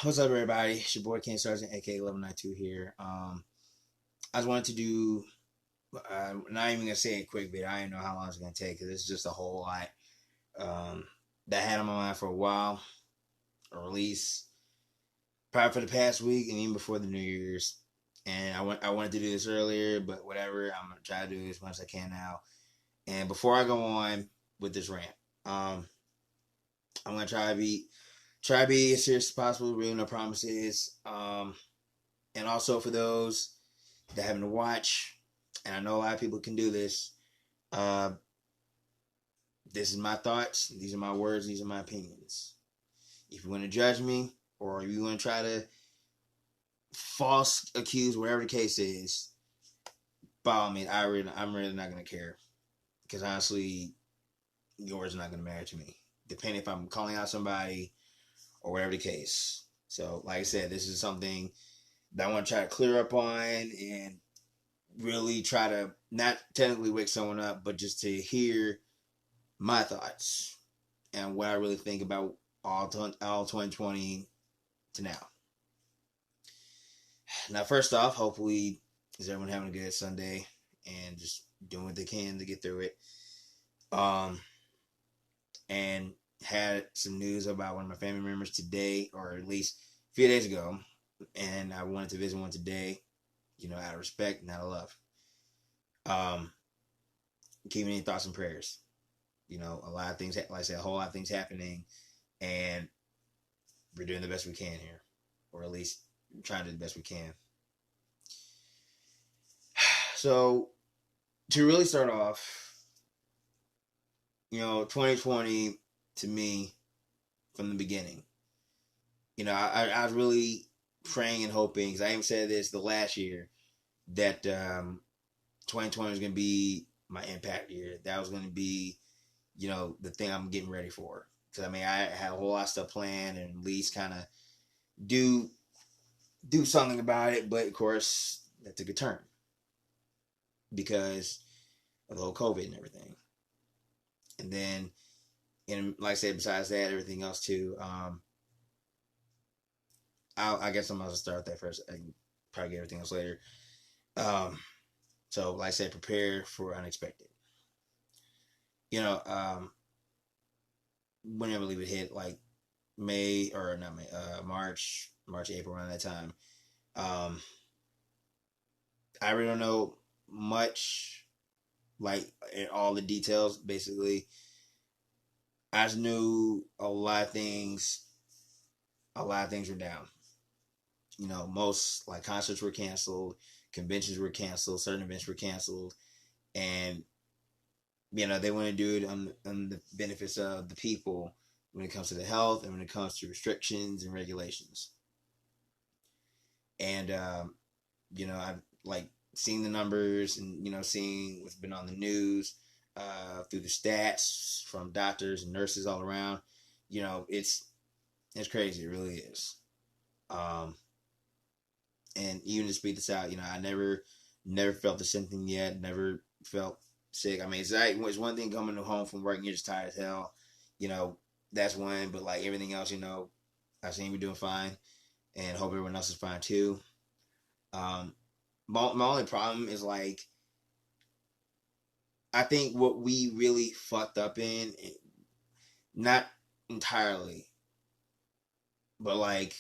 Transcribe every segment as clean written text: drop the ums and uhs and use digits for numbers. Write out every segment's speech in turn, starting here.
What's up, everybody? It's your boy Ken Sargent, aka 1192 here. I just wanted to do. Not even gonna say a quick video. I don't know how long it's gonna take because it's just a whole lot that I had on my mind for a while. A release probably for the past week and even before the New Year's. And I wanted to do this earlier, but whatever. I'm gonna try to do as much as I can now. And before I go on with this rant, I'm gonna try to be as serious as possible. Really, no promises. And also for those that having to watch, and I know a lot of people can do this. Uh, this is my thoughts. These are my words. These are my opinions. If you want to judge me or you want to try to false accuse, whatever the case is, by all means, I'm really not gonna care because honestly, yours is not gonna matter to me. Depending if I'm calling out somebody or whatever the case. So, like I said, this is something that I want to try to clear up on and really try to not technically wake someone up, but just to hear my thoughts and what I really think about all 2020 to now. Now, first off, hopefully, is everyone having a good Sunday and just doing what they can to get through it. And had some news about one of my family members today, or at least a few days ago, and I wanted to visit one today, out of respect and out of love. Keeping any thoughts and prayers. A lot of things, like I said, a whole lot of things happening, and we're doing the best we can here, or at least trying to do the best we can. So, to really start off, 2020 to me from the beginning, I was really praying and hoping, because I even said this the last year, that 2020 was going to be my impact year. That was going to be, the thing I'm getting ready for. Because, I had a whole lot of stuff planned and at least kind of do something about it. But, of course, that took a turn because of the whole COVID and everything. And then, and like I said, besides that, everything else too, I guess I'm going to start with that first. I can probably get everything else later. So, like I said, prepare for unexpected. Whenever I believe it hit, like May, or not May, March, April, around that time. I really don't know much, like in all the details. Basically, I just knew a lot of things. A lot of things were down. Most like concerts were canceled, conventions were canceled, certain events were canceled, and they want to do it on the benefits of the people when it comes to the health and when it comes to restrictions and regulations. And I've like seen the numbers and seeing what's been on the news through the stats from doctors and nurses all around. It's crazy. It really is. And even to speak this out, I never felt the symptom yet. Never felt sick. It's one thing coming home from work and you're just tired as hell. That's one. But like everything else, I seem to be doing fine, and hope everyone else is fine too. My only problem is like, I think what we really fucked up in, not entirely, but like,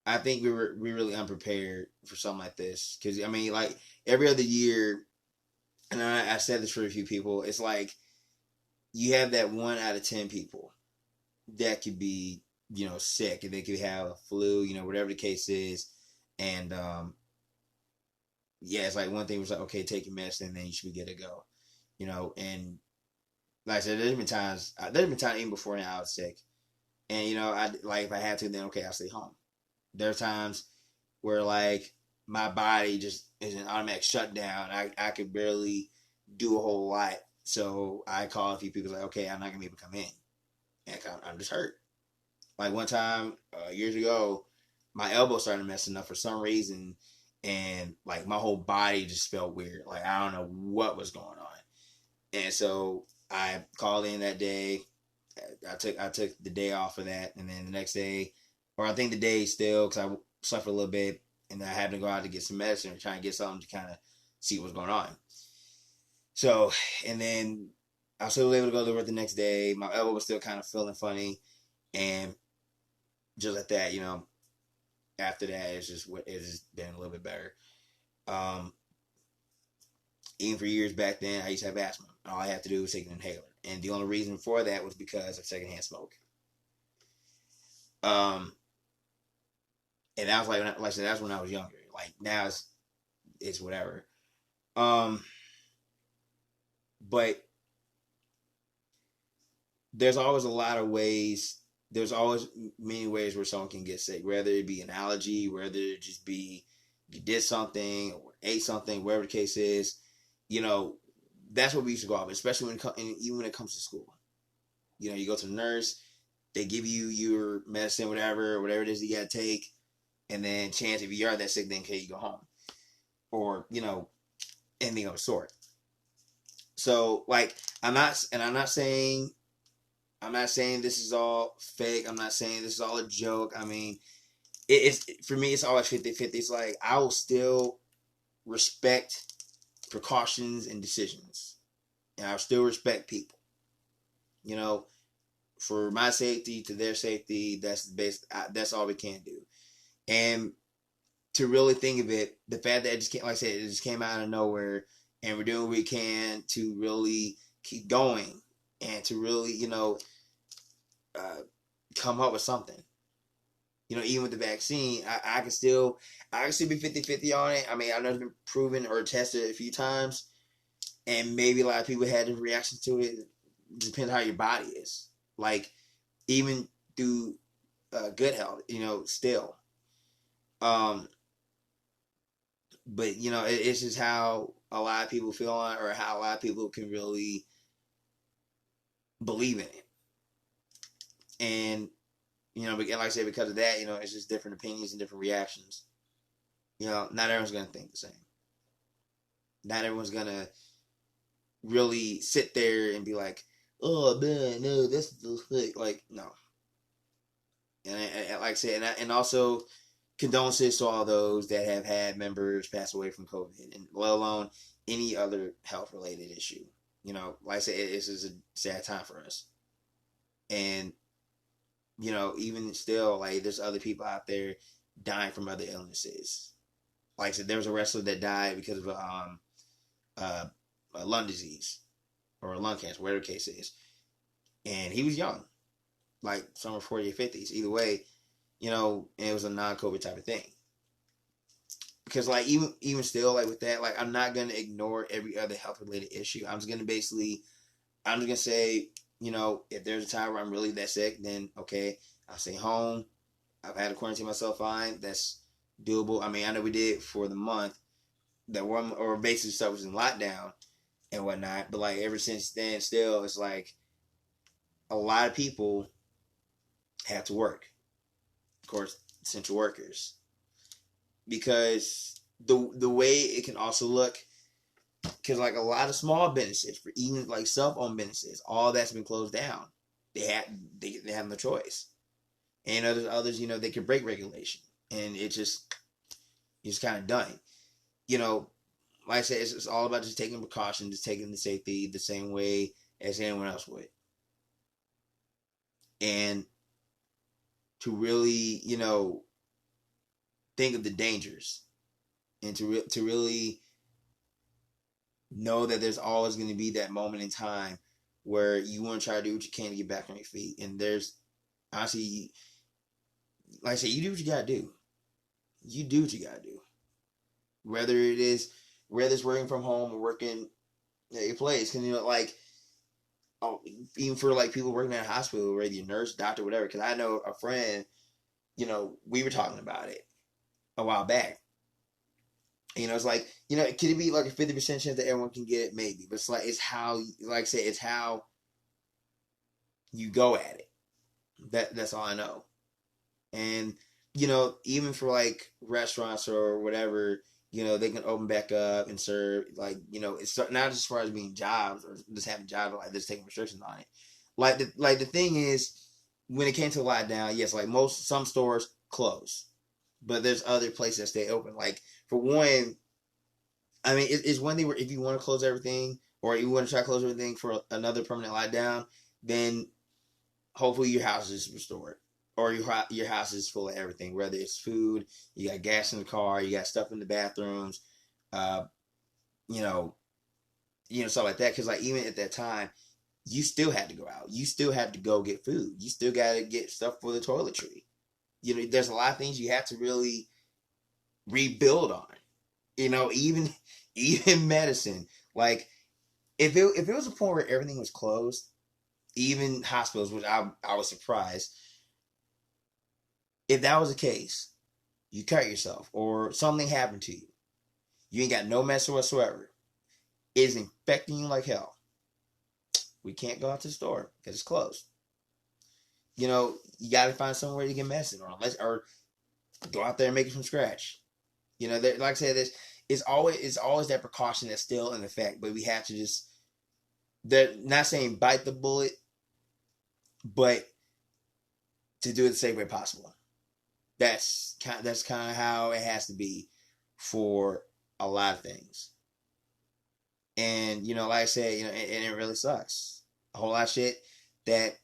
I think we're really unprepared for something like this. Because like every other year, and I said this for a few people, it's like you have that 1 out of 10 people that could be sick, and they could have a flu, whatever the case is, and it's like one thing was like, okay, take your medicine, and then you should be good to go, and like I said, there's been times even before now I was sick, and I like if I had to, then okay, I'll stay home. There are times where like my body just is an automatic shutdown. I could barely do a whole lot. So I called a few people like, okay, I'm not gonna be able to come in. And I'm just hurt. Like one time, years ago, my elbow started messing up for some reason, and like my whole body just felt weird. Like I don't know what was going on. And so I called in that day. I took the day off for that, and then the next day, or I think the day still, because I slept for a little bit, and then I happened to go out to get some medicine or try and get something to kind of see what's going on. So, and then I was still able to go to work the next day. My elbow was still kind of feeling funny, and just like that, after that, it's been a little bit better. Um, Even for years back then, I used to have asthma. All I had to do was take an inhaler, and the only reason for that was because of secondhand smoke. Um, and that was like I said, that's when I was younger. Like now, it's whatever. Um, but there's always a lot of ways. There's always many ways where someone can get sick, whether it be an allergy, whether it just be you did something or ate something, whatever the case is. You know, that's what we used to go off, especially even when it comes to school. You go to the nurse, they give you your medicine, whatever it is that you gotta take, and then chance if you are that sick, then okay, you go home, or anything of the sort. So like I'm not saying this is all fake. I'm not saying this is all a joke. I mean, it's for me, it's always 50-50. It's like I will still respect precautions and decisions, and I'll still respect people. For my safety to their safety, that's the best. That's all we can do. And to really think of it, the fact that it just came, like I said, it just came out of nowhere, and we're doing what we can to really keep going and to really, come up with something. Even with the vaccine, I can still be 50-50 on it. I mean, I know it's been proven or tested a few times, and maybe a lot of people had different reactions to it. It depends how your body is. Like, even through good health, still. But it's just how a lot of people feel on it, or how a lot of people can really believe in it. And like I said, because of that, it's just different opinions and different reactions. Not everyone's gonna think the same. Not everyone's gonna really sit there and be like, "Oh man, no, that's the thing." Like, no. And like I said, and also condolences to all those that have had members pass away from COVID, and let alone any other health related issue. Like I said, this is a sad time for us. And even still, like there's other people out there dying from other illnesses. Like I said, there was a wrestler that died because of a lung disease or a lung cancer, whatever the case is, and he was young, like somewhere 40 or 50s. Either way, and it was a non-COVID type of thing. Because like even still, like with that, like I'm not gonna ignore every other health related issue. I'm just gonna say, if there's a time where I'm really that sick, then okay, I'll stay home. I've had to quarantine myself fine. That's doable. I mean, I know we did for the month that one or basically stuff was in lockdown and whatnot. But like ever since then, still, it's like a lot of people have to work. Of course, essential workers, because the way it can also look. Because like a lot of small businesses, for even like self-owned businesses, all that's been closed down. They have no choice. And there's others, they can break regulation, and it's kind of done. Like I said, it's all about just taking precautions, just taking the safety the same way as anyone else would, and to really, think of the dangers, and to really know that there's always going to be that moment in time where you want to try to do what you can to get back on your feet. And there's honestly, like I said, you do what you got to do. You do what you got to do. Whether it's working from home or working at your place. Because, even for like people working at a hospital, whether you're nurse, doctor, whatever. Because I know a friend, we were talking about it a while back. It's like, could it be like a 50% chance that everyone can get it? Maybe. But it's how, like I said, it's how you go at it. That's all I know. And, even for like restaurants or whatever, they can open back up and serve, like, it's not just as far as being jobs or just having jobs, but like just taking restrictions on it. the thing is, when it came to lockdown, yes, like some stores close, but there's other places that stay open. Like for one, I mean, it's one thing where if you want to close everything or you want to try to close everything for another permanent lockdown, then hopefully your house is restored or your house is full of everything, whether it's food, you got gas in the car, you got stuff in the bathrooms, uh, you know, stuff like that. Because like even at that time, you still had to go out, you still had to go get food, you still got to get stuff for the toiletry. There's a lot of things you have to really rebuild on. Even even medicine. Like if it was a point where everything was closed, even hospitals, which I was surprised. If that was the case, you cut yourself or something happened to you, you ain't got no medicine whatsoever, it's infecting you like hell. We can't go out to the store because it's closed. You got to find somewhere to get medicine, or go out there and make it from scratch. Like I said, it's always that precaution that's still in effect, but we have to just. They're not saying bite the bullet, but to do it the same way possible. That's kind of how it has to be for a lot of things. And like I said, and it really sucks. A whole lot of shit that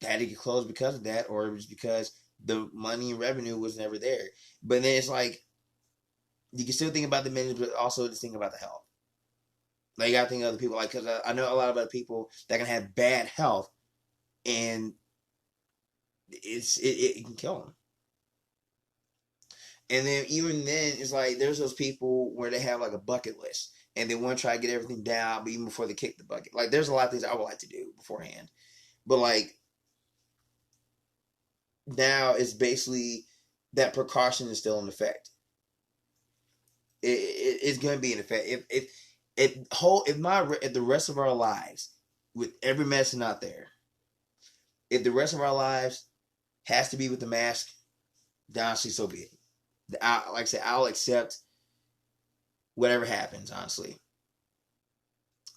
had to get closed because of that, or it was because the money and revenue was never there. But then it's like you can still think about the minutes, but also just think about the health. Like you gotta think of other people, like because I know a lot of other people that can have bad health, and it can kill them. And then even then, it's like there's those people where they have like a bucket list and they want to try to get everything down, but even before they kick the bucket, like there's a lot of things I would like to do beforehand, but like now it's basically that precaution is still in effect. It's going to be in effect if the rest of our lives with every medicine out there, if the rest of our lives has to be with the mask, then honestly, so be it. Like I said, I'll accept whatever happens. Honestly,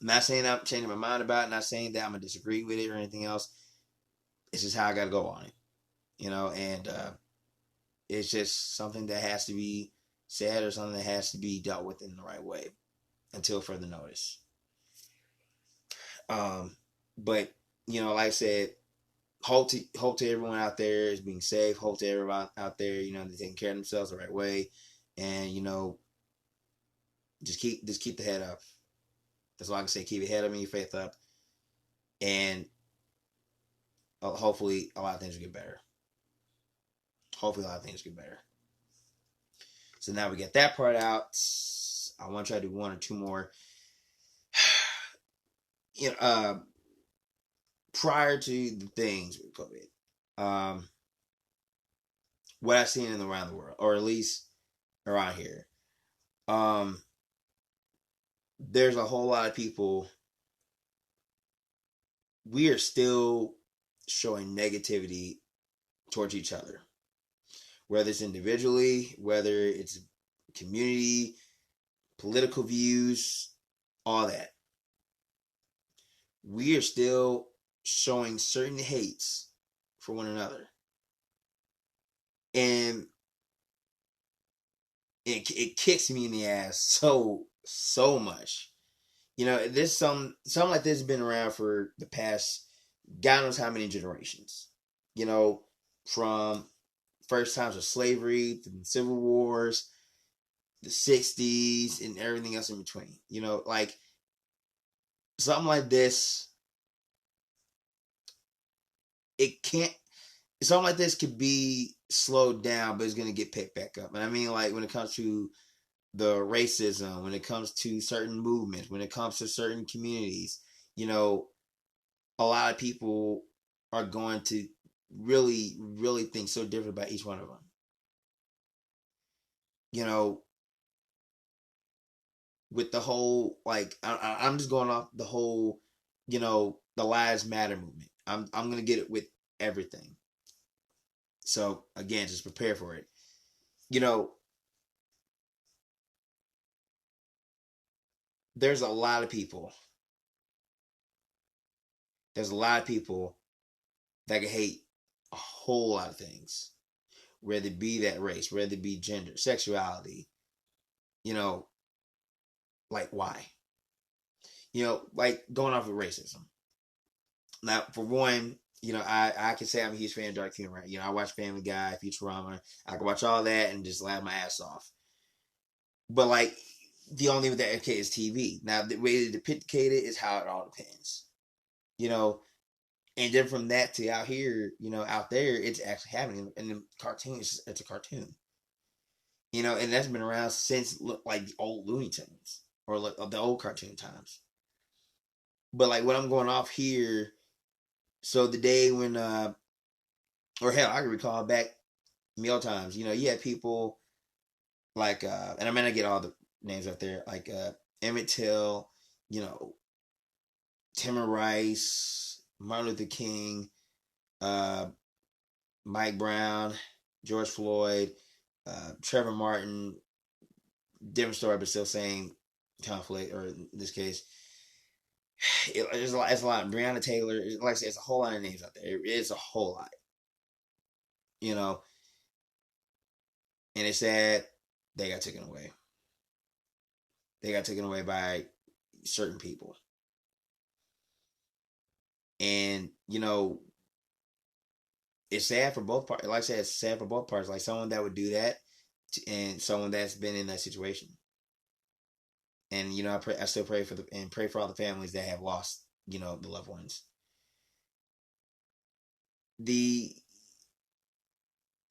I'm not saying I'm changing my mind about it. Not saying that I'm gonna disagree with it or anything else. It's just how I gotta go on it, and it's just something that has to be said or something that has to be dealt with in the right way until further notice. But like I said, hope to everyone out there is being safe. Hope to everyone out there, they're taking care of themselves the right way, and just keep the head up. That's all I can say. Keep your head up and your faith up, and hopefully a lot of things will get better. Hopefully a lot of things get better. So now we get that part out. I want to try to do one or two more. Prior to the things with COVID, what I've seen in around the world, or at least around here, there's a whole lot of people. We are still showing negativity towards each other, whether it's individually, whether it's community, political views, all that. We are still showing certain hates for one another, and it kicks me in the ass so much. This something like this has been around for the past God knows how many generations. From first times of slavery to the civil wars, the 60s, and everything else in between. Like something like this, it can't. Something like this could be slowed down, but it's going to get picked back up. And I mean, like when it comes to the racism, when it comes to certain movements, when it comes to certain communities, a lot of people are going to really, really think so different about each one of them. With the whole, like, I'm just going off the whole, the Lives Matter movement. I'm gonna get it with everything. So again, just prepare for it. There's a lot of people there's a lot of people that can hate a whole lot of things, whether it be that race, whether it be gender, sexuality, you know, like why? You know, like going off of racism. Now, for one, you know, I can say I'm a huge fan of dark humor. You know, I watch Family Guy, Futurama. I can watch all that and just laugh my ass off. But like, the only thing that okay is TV. Now, the way to depict it is how it all depends. You know, and then from that to out here, you know, out there, it's actually happening. And the cartoon, it's a cartoon. You know, and that's been around since like the old Looney Tunes or like the old cartoon times. But like what I'm going off here, so the day when or hell, I can recall back meal times, you know, you had people like and I may not get all the names up there, like Emmett Till, you know, Timmer Rice, Martin Luther King, uh Mike Brown, George Floyd, Trevor Martin, different story, but still same conflict, or in this case, there's a lot. It's a lot. Breonna Taylor, like I said, it's a whole lot of names out there. It's a whole lot, you know. And it's sad they got taken away. They got taken away by certain people, and you know, it's sad for both parties. Like I said, it's sad for both parties. Like someone that would do that, and someone that's been in that situation. And you know, I still pray for pray for all the families that have lost, you know, the loved ones. The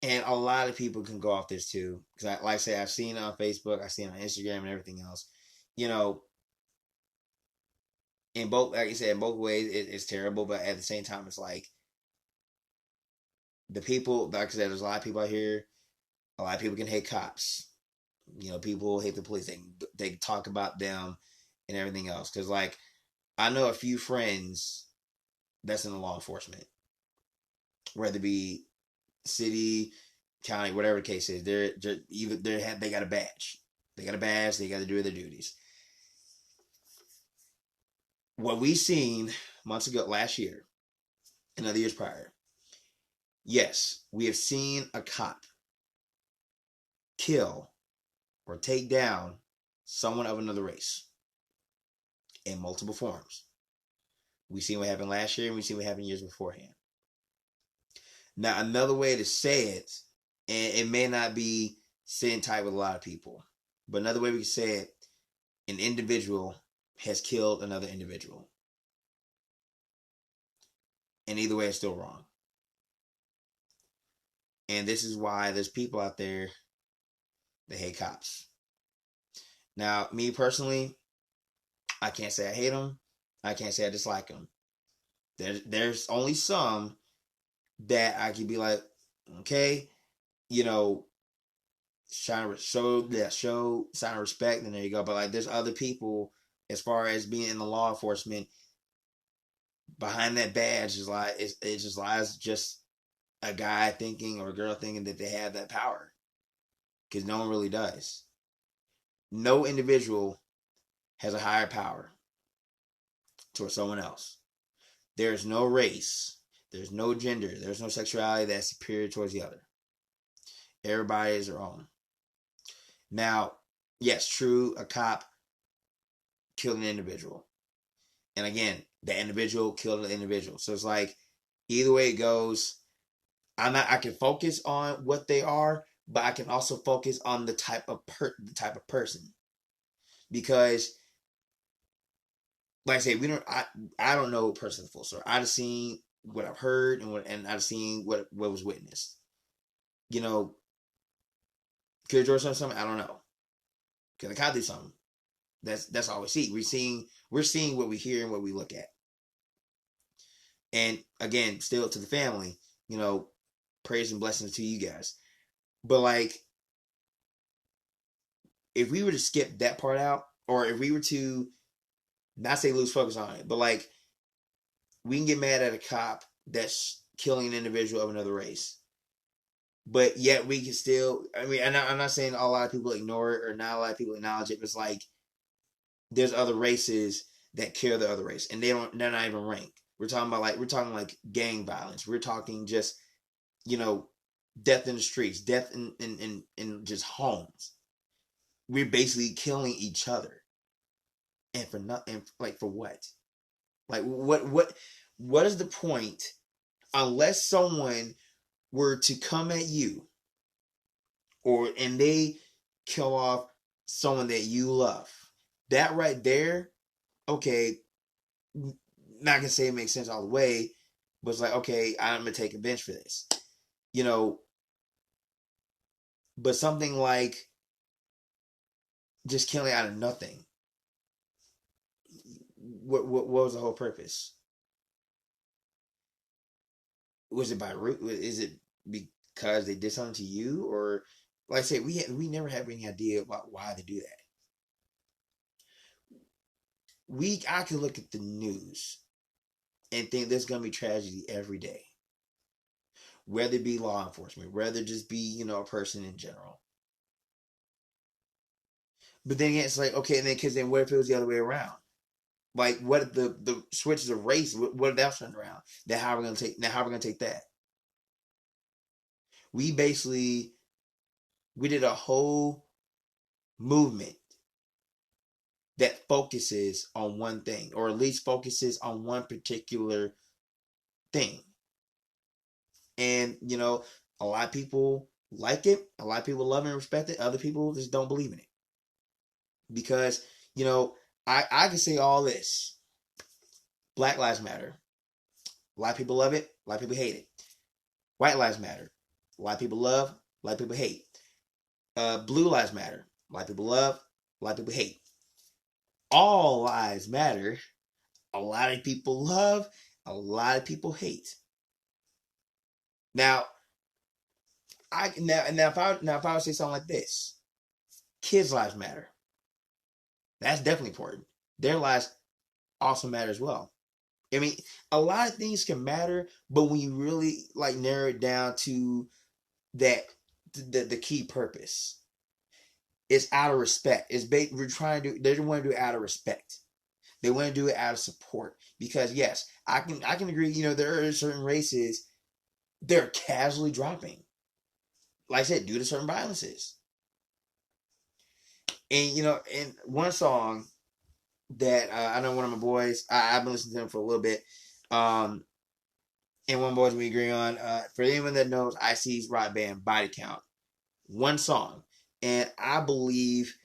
And a lot of people can go off this too, because like I say, I've seen it on Facebook, I've seen it on Instagram and everything else. You know, in both, like I said, in both ways, it's terrible. But at the same time, it's like the people, like I said, there's a lot of people out here. A lot of people can hate cops. You know, people hate the police. They talk about them and everything else. Because like I know a few friends that's in the law enforcement, whether it be city, county, whatever the case is. They got a badge. They got a badge. They got to do their duties. What we seen months ago, last year, and other years prior, yes, we have seen a cop kill or take down someone of another race in multiple forms. We seen what happened last year, and we seen what happened years beforehand. Now, another way to say it, and it may not be sitting tight with a lot of people, but another way we can say it, an individual has killed another individual. And either way, it's still wrong. And this is why there's people out there that hate cops. Now, me personally, I can't say I hate them. I can't say I dislike them. There's only some that I can be like, okay, you know, trying to show sign of respect, and there you go. But like, there's other people, as far as being in the law enforcement, behind that badge is like it just lies just a guy thinking or a girl thinking that they have that power, because no one really does. No individual has a higher power towards someone else. There's no race, there's no gender, there's no sexuality that's superior towards the other. Everybody is their own. Now, yes, true, a cop killed an individual. And again, the individual killed an individual. So it's like, either way it goes, I can focus on what they are, but I can also focus on the type of person. Because like I say, I don't know person the full story. I've seen what I've heard and I've seen what was witnessed. You know, could George done something? I don't know. Could the cop do something? That's all we see. We're seeing what we hear and what we look at. And again, still to the family, you know, praise and blessings to you guys. But like, if we were to skip that part out, or if we were to not say lose focus on it, but like, we can get mad at a cop that's killing an individual of another race, but yet we can still, I mean, I'm not saying a lot of people ignore it or not a lot of people acknowledge it, but it's like, there's other races that kill the other race, and they're not even ranked. We're talking like gang violence. We're talking just, death in the streets, death in just homes. We're basically killing each other, and for nothing. Like, for what? Like, what is the point? Unless someone were to come at you, and they kill off someone that you love, that right there, okay, not gonna say it makes sense all the way, but it's like, okay, I'm gonna take a bench for this, you know. But something like just killing out of nothing, what was the whole purpose? Was it by root? Is it because they did something to you, or like I said, we never have any idea about why they do that. I could look at the news and think there's gonna be tragedy every day, whether it be law enforcement, whether it just be a person in general. But then it's like, okay, and then because then what if it was the other way around? Like, what if the switches of race? What if that turned around? Then how are we gonna take? Now how are we gonna take that? We basically we did a whole movement that focuses on one thing, or at least focuses on one particular thing. And a lot of people like it, a lot of people love and respect it, other people just don't believe in it. Because, I can say all this. Black Lives Matter. A lot of people love it, a lot of people hate it. White Lives Matter. A lot of people love, a lot of people hate. Blue Lives Matter. A lot of people love, a lot of people hate. All lives matter. A lot of people love, a lot of people hate. Now, if I would say something like this, kids' lives matter. That's definitely important. Their lives also matter as well. I mean, a lot of things can matter, but when you really like narrow it down to that, the key purpose, it's out of respect. We're trying to do. They want to do it out of respect. They want to do it out of support, because yes, I can agree. There are certain races they're casually dropping, like I said, due to certain violences. And in one song that I know one of my boys, I've been listening to them for a little bit. And one boys we agree on. For anyone that knows IC's rock band Body Count, one song, and I believe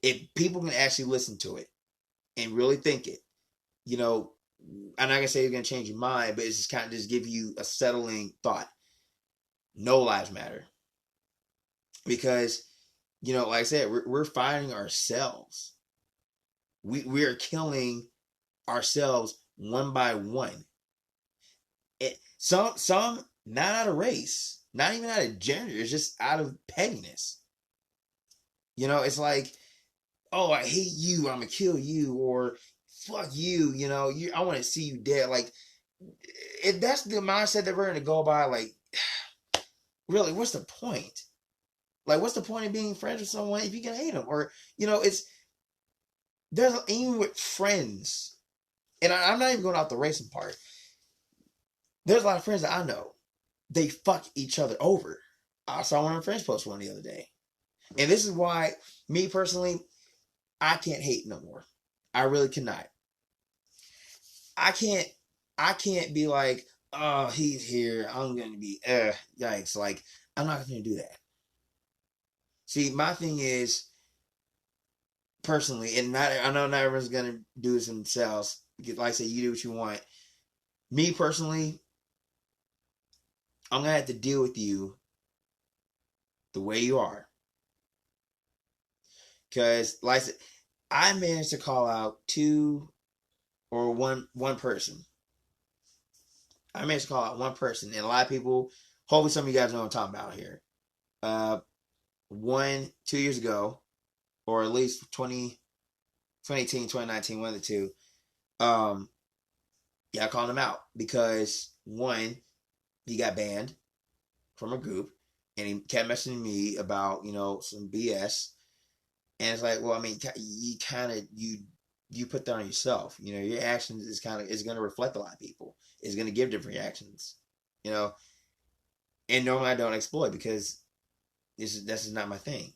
if people can actually listen to it and really think it, I'm not gonna say it's gonna change your mind, but it's just kind of just give you a settling thought. No lives matter, because like I said, we're fighting ourselves. We are killing ourselves one by one. Some not out of race, not even out of gender. It's just out of pettiness. It's like, oh, I hate you, I'm gonna kill you, or fuck you. I want to see you dead. Like, if that's the mindset that we're gonna go by, like, really, what's the point? Like, what's the point of being friends with someone if you can hate them? Or there's even with friends, and I'm not even going out the racing part. There's a lot of friends that I know, they fuck each other over. I saw one of my friends post one the other day, and this is why, me personally, I can't hate no more. I really cannot. I can't be like, oh, he's here, I'm gonna be yikes. Like, I'm not gonna do that. See, my thing is, personally, and I know not everyone's gonna do this themselves, because like I say, you do what you want. Me personally, I'm gonna have to deal with you the way you are. Because like I said, I managed to call out one person. I managed to call out one person, and a lot of people, hopefully some of you guys know what I'm talking about here. 2 years ago, or at least 2018, 2019, one of the two. Yeah, I called him out because, one, he got banned from a group, and he kept messaging me about some BS. And it's like, well, I mean, you you put that on yourself. You know, your actions is going to reflect a lot of people. It's going to give different reactions. You know, and normally I don't exploit because that's just not my thing.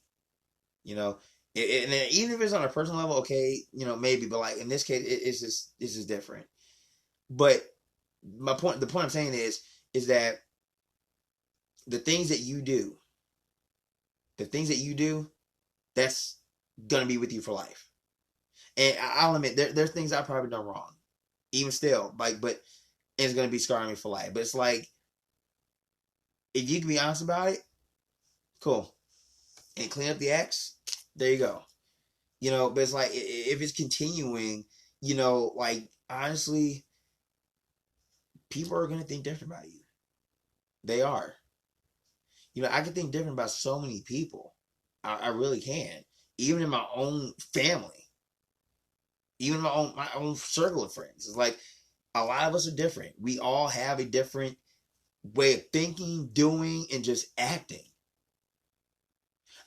You know, and even if it's on a personal level, okay, you know, maybe, but like in this case, it's just different. But the point I'm saying is that the things that you do, that's gonna be with you for life. And I'll admit there's things I've probably done wrong, even still, like, but it's gonna be scarring me for life. But it's like, if you can be honest about it, cool, and clean up the acts. There you go. You know, but it's like, if it's continuing, you know, like, honestly, people are gonna think different about you. They are. You know, I can think different about so many people. I really can. Even in my own family, even my own circle of friends. It's like, a lot of us are different. We all have a different way of thinking, doing, and just acting.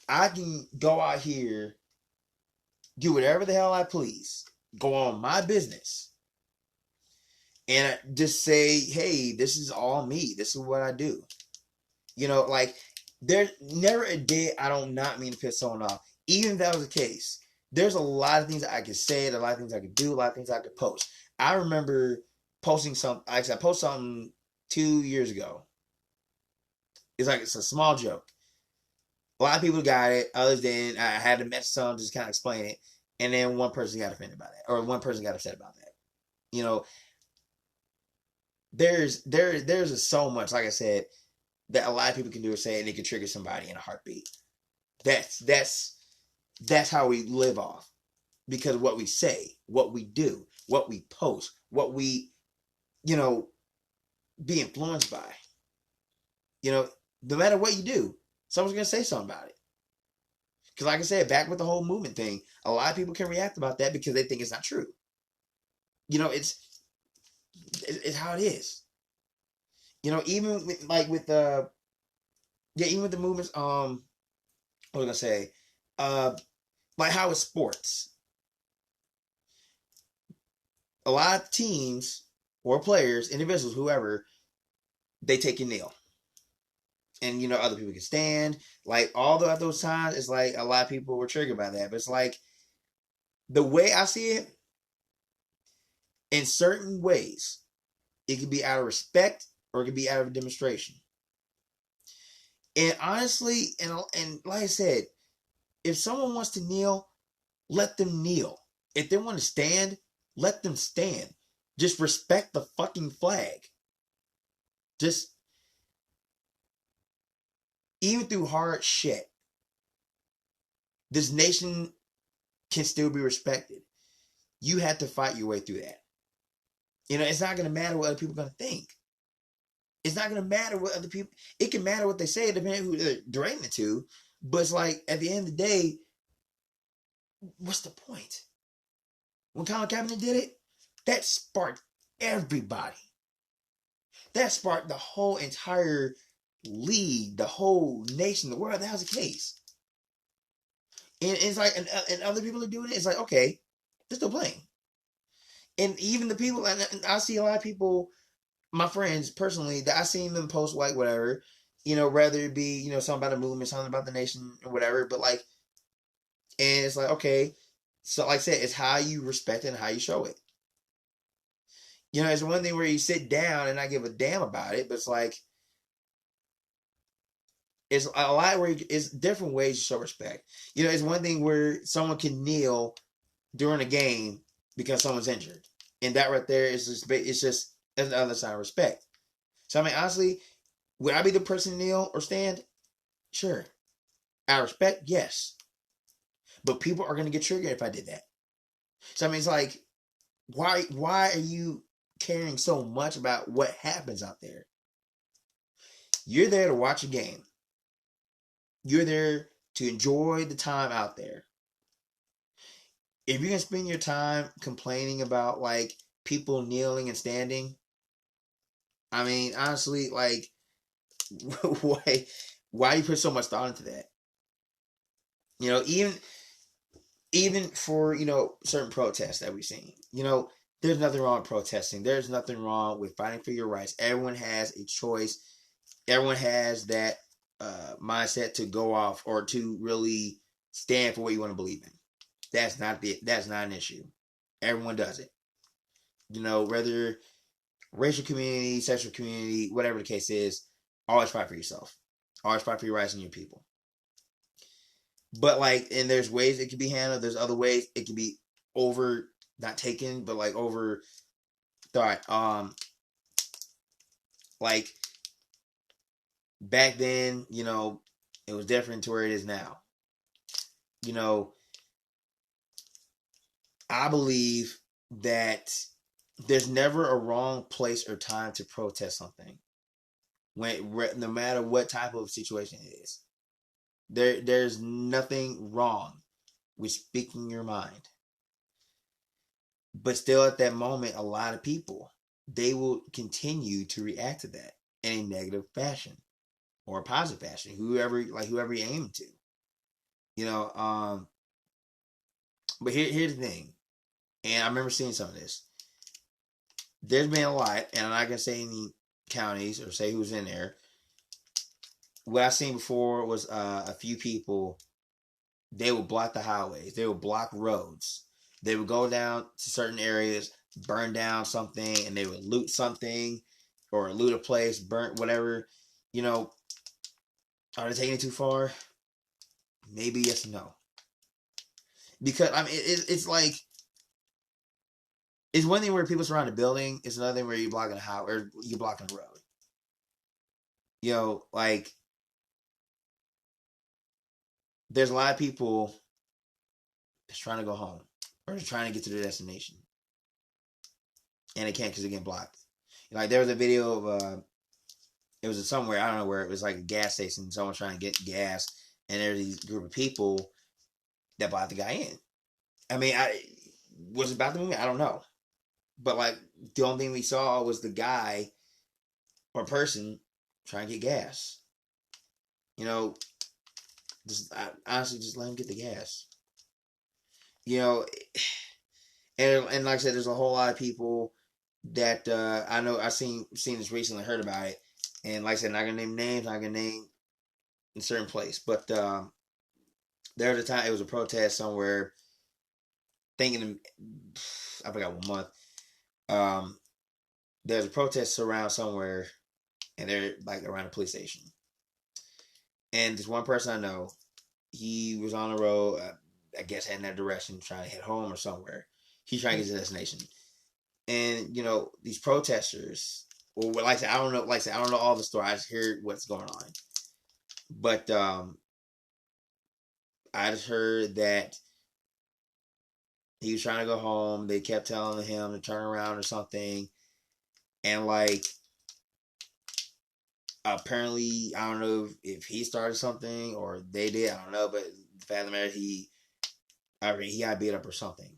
I can go out here, do whatever the hell I please, go on my business, and just say, hey, this is all me. This is what I do. You know, like, there's never a day I don't not mean to piss someone off. Even if that was the case, there's a lot of things I could say, a lot of things I could do, a lot of things I could post. I remember posting something. Actually, I posted something 2 years ago. It's a small joke. A lot of people got it. Others didn't. I had to message someone to just kind of explain it, and then one person got offended by that, or one person got upset about that. You know, there's so much, like I said, that a lot of people can do or say, and it can trigger somebody in a heartbeat. That's how we live off, because what we say, what we do, what we post, what we, you know, be influenced by. You know, no matter what you do, someone's gonna say something about it. Because, like I said, back with the whole movement thing, a lot of people can react about that because they think it's not true. You know, it's how it is. You know, even with, like, with the even with the movements. What was I gonna say? Like how with sports, a lot of teams or players, individuals, whoever, they take a kneel, and you know, other people can stand. Like, all those times, it's like a lot of people were triggered by that. But it's like, the way I see it, in certain ways, it could be out of respect or it could be out of a demonstration. And honestly, and like I said, if someone wants to kneel, let them kneel. If they want to stand, let them stand. Just respect the fucking flag. Just, even through hard shit, this nation can still be respected. You have to fight your way through that. You know, it's not going to matter what other people are going to think. It's not going to matter what other people... It can matter what they say, depending on who they're directing it to. But it's like, at the end of the day, what's the point? When Colin Kaepernick did it, that sparked everybody. That sparked the whole entire league, the whole nation, the world. That was the case. And it's like, and other people are doing it. It's like, okay, they're still playing. And even the people, and I see a lot of people, my friends personally, that I seen them post, like, whatever, you know, rather it be, you know, something about the movement, something about the nation, or whatever. But like, and it's like, okay, so like I said, it's how you respect it and how you show it. You know, it's one thing where you sit down and not give a damn about it, but it's like, it's a lot where it's different ways to show respect. You know, it's one thing where someone can kneel during a game because someone's injured, and that right there is just, it's just another sign of respect. So I mean, honestly, would I be the person to kneel or stand? Sure. Out of respect, yes. But people are gonna get triggered if I did that. So I mean, it's like, why are you caring so much about what happens out there? You're there to watch a game. You're there to enjoy the time out there. If you're gonna spend your time complaining about, like, people kneeling and standing, I mean, honestly, like, why do you put so much thought into that? You know, even even for, certain protests that we've seen, there's nothing wrong with protesting. There's nothing wrong with fighting for your rights. Everyone has a choice. Everyone has that mindset to go off or to really stand for what you want to believe in. That's not an issue. Everyone does it. Whether racial community, sexual community, whatever the case is, always fight for yourself. Always fight for your rights and your people. But and there's ways it can be handled. There's other ways it can be over, not taken, but over thought. Like back then, it was different to where it is now. I believe that there's never a wrong place or time to protest something. No matter what type of situation it is, there's nothing wrong with speaking your mind. But still, at that moment, a lot of people, they will continue to react to that in a negative fashion or a positive fashion. Whoever you aim to, But here's the thing, and I remember seeing some of this. There's been a lot, and I'm not gonna say any counties or say who's in there. What I've seen before was a few people. They would block the highways. They would block roads. They would go down to certain areas, burn down something, and they would loot something or loot a place, burn whatever. Are they taking it too far? Maybe yes and no. Because it's like, it's one thing where people surround a building. It's another thing where you're blocking a house or you're blocking a road. There's a lot of people that's trying to go home or they're trying to get to their destination, and they can't because they're getting blocked. There was a video of it was somewhere, I don't know where, it was like a gas station. Someone trying to get gas, and there's these group of people that blocked the guy in. I mean, was it about the movie? I don't know. But the only thing we saw was the guy or person trying to get gas. Honestly, just let him get the gas. And like I said, there's a whole lot of people that I know. I've seen this recently, heard about it, and like I said, I'm not gonna name names. I'm not gonna name in a certain place, but there was a time it was a protest somewhere. Thinking, I forgot what month. There's a protest around somewhere, and they're around a police station. And this one person I know, he was on the road, I guess heading that direction, trying to head home or somewhere. He's trying to get to the destination. And, these protesters, well, like I said, I don't know all the story. I just heard what's going on. But I just heard that he was trying to go home. They kept telling him to turn around or something. And apparently, I don't know if he started something or they did. I don't know. But the fact of the matter, he got beat up or something.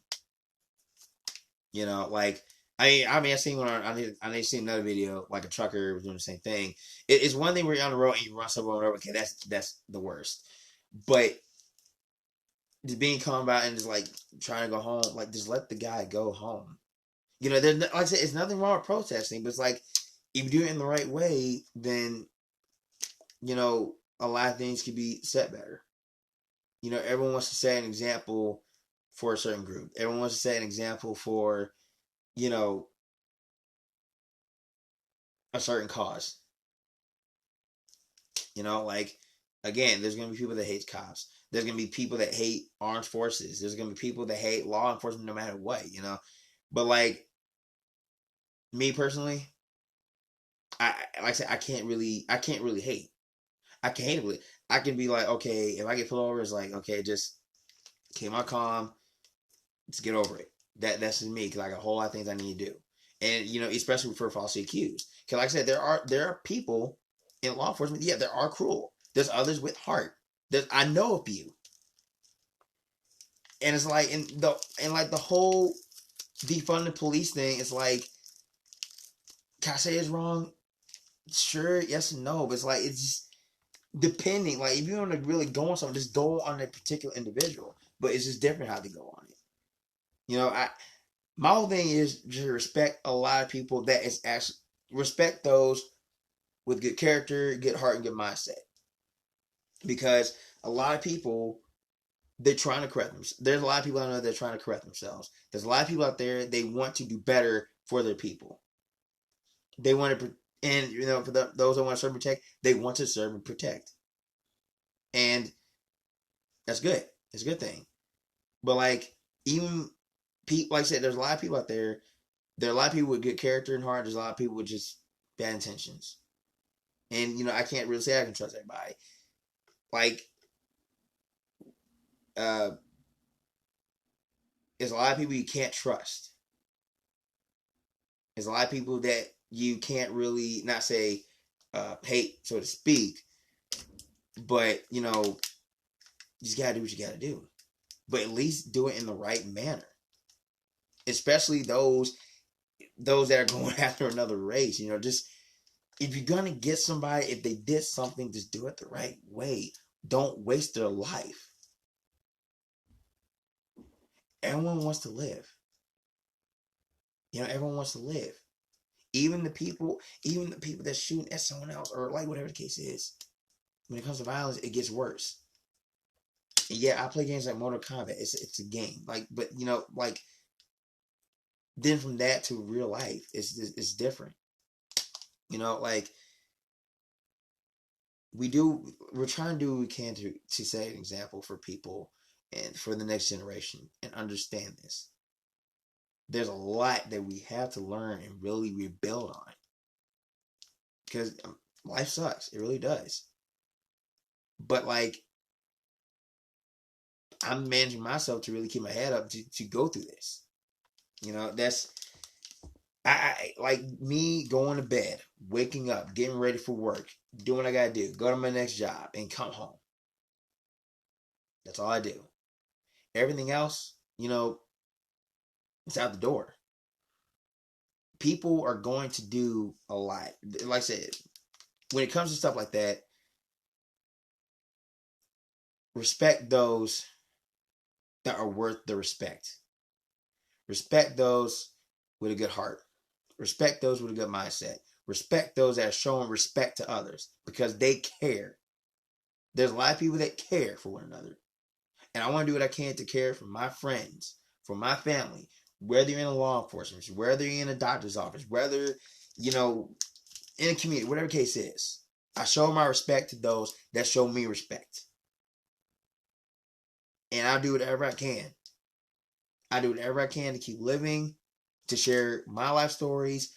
I seen one. I seen another video, like a trucker was doing the same thing. It's one thing where you're on the road and you run someone over. Okay, that's the worst. But just being calm about it and just trying to go home, just let the guy go home. There's like I said, it's nothing wrong with protesting, but it's if you do it in the right way, then a lot of things can be set better. Everyone wants to set an example for a certain group. Everyone wants to set an example for a certain cause. Again, there's gonna be people that hate cops. There's gonna be people that hate armed forces. There's gonna be people that hate law enforcement no matter what. But me personally, I said, I can't really hate. I can't hate it. I can be okay, if I get pulled over, it's okay, just keep my calm. Let's get over it. That's just me, because I got a whole lot of things I need to do. And especially for falsely accused. Because like I said, there are people in law enforcement. Yeah, there are cruel. There's others with heart. I know a few. And it's the whole defund the police thing. It's can I say it's wrong? Sure, yes and no. But it's just depending. If you want to really go on something, just go on a particular individual. but it's just different how they go on it. You know, my whole thing is just respect a lot of people that is actually respect those with good character, good heart, and good mindset. Because a lot of people, they're trying to correct themselves. There's a lot of people I know that are trying to correct themselves. There's a lot of people out there, they want to do better for their people. They want to, and you know, for those that want to serve and protect, they want to serve and protect. And that's good. It's a good thing. But like, even people, like I said, there's a lot of people out there. There are a lot of people with good character and heart. There's a lot of people with just bad intentions. And, you know, I can't really say I can trust everybody. Like, there's a lot of people you can't trust. There's a lot of people that you can't really, not say hate, so to speak, but, you know, you just gotta do what you gotta do. But at least do it in the right manner. Especially those that are going after another race. You know, just, if you're gonna get somebody, if they did something, just do it the right way. Don't waste their life. Everyone wants to live. You know, everyone wants to live. Even the people that shooting at someone else, or like whatever the case is. When it comes to violence, it gets worse. And yeah, I play games like Mortal Kombat. It's a game. Like, but you know, like, then from that to real life, it's different. You know, like, we're trying to do what we can to set an example for people and for the next generation and understand this. There's a lot that we have to learn and really rebuild on, because life sucks. It really does. But like, I'm managing myself to really keep my head up to go through this. You know, that's I like me going to bed, waking up, getting ready for work, doing what I gotta do, go to my next job, and come home. That's all I do. Everything else, you know, it's out the door. People are going to do a lot. Like I said, when it comes to stuff like that, respect those that are worth the respect. Respect those with a good heart. Respect those with a good mindset. Respect those that are showing respect to others because they care. There's a lot of people that care for one another. And I want to do what I can to care for my friends, for my family, whether you're in a law enforcement, whether you're in a doctor's office, whether, you know, in a community, whatever the case is. I show my respect to those that show me respect. And I'll do whatever I can. I do whatever I can to keep living, to share my life stories,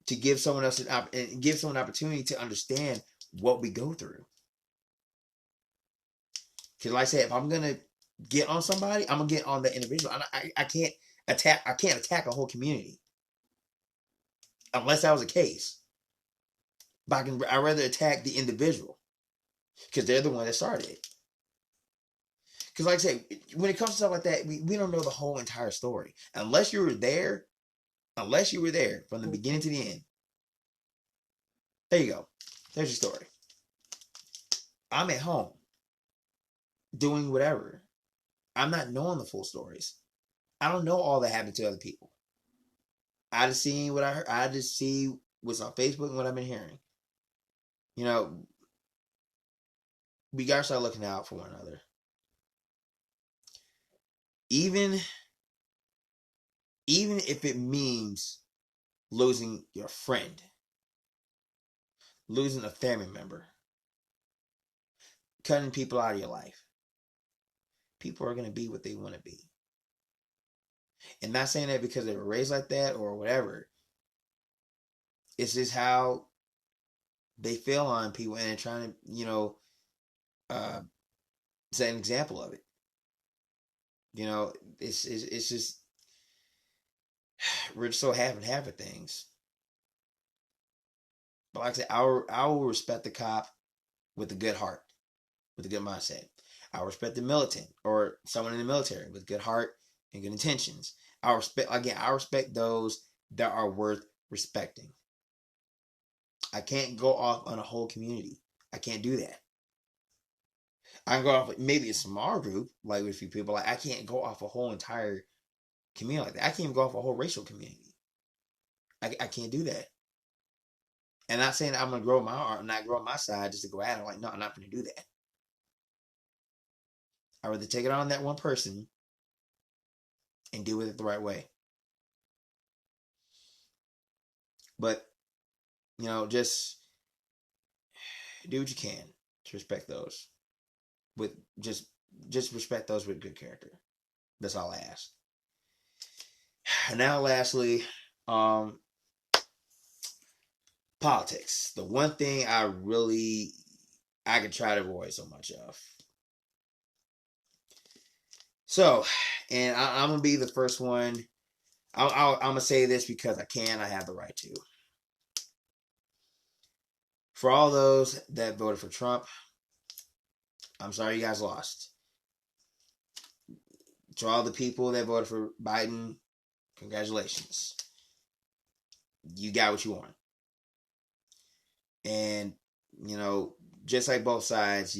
to give someone else an opportunity to understand what we go through. Because like I said, if I'm gonna get on somebody, I'm gonna get on the individual. I can't attack a whole community unless that was the case. But I'd rather attack the individual because they're the one that started it. Because like I say, when it comes to stuff like that, we don't know the whole entire story. Unless you were there from the beginning to the end. There you go. There's your story. I'm at home doing whatever. I'm not knowing the full stories. I don't know all that happened to other people. I just see what I heard. I just see what's on Facebook and what I've been hearing. You know, we gotta start looking out for one another. Even if it means losing your friend, losing a family member, cutting people out of your life. People are gonna be what they want to be. And not saying that because they were raised like that or whatever. It's just how they feel on people and they're trying to, you know, set an example of it. You know, it's just we're just so half and half of things. But like I said, I will respect the cop with a good heart, with a good mindset. I respect the militant or someone in the military with good heart and good intentions. I respect those that are worth respecting. I can't go off on a whole community. I can't do that. I can go off maybe a small group, like with a few people. Like I can't go off a whole entire community like that. I can't even go off a whole racial community. I can't do that. And not saying I'm gonna grow my art, not grow my side just to go at it. Like, no, I'm not gonna do that. I'd rather take it on that one person and deal with it the right way. But, just do what you can to respect those. With just respect those with good character. That's all I ask. Now lastly, politics. The one thing I can try to avoid so much of. So, and I'm gonna be the first one. I'm gonna say this because I can. I have the right to. For all those that voted for Trump, I'm sorry you guys lost. To all the people that voted for Biden, congratulations. You got what you want. And, just like both sides,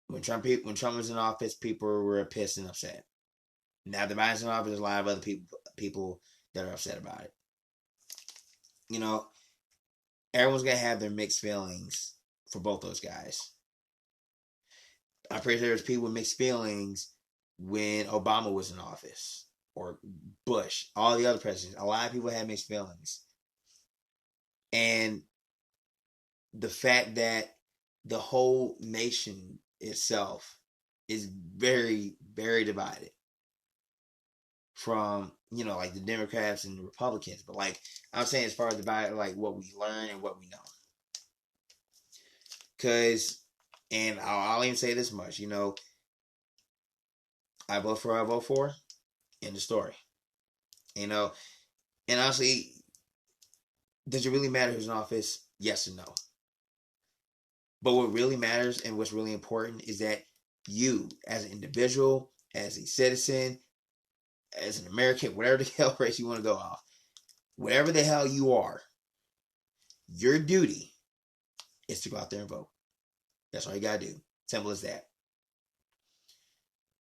when Trump was in office, people were pissed and upset. Now that Biden's in office, there's a lot of other people that are upset about it. Everyone's gonna have their mixed feelings for both those guys. I'm pretty sure there's people with mixed feelings when Obama was in office or Bush, all the other presidents. A lot of people had mixed feelings. And the fact that the whole nation itself is very, very divided from, like the Democrats and the Republicans. But like I'm saying, as far as divided, like what we learn and what we know. And I'll even say this much, I vote for who I vote for. End of story. And honestly, does it really matter who's in office? Yes and no. But what really matters and what's really important is that you, as an individual, as a citizen, as an American, whatever the hell race you want to go off, whatever the hell you are, your duty is to go out there and vote. That's all you gotta do. Simple as that.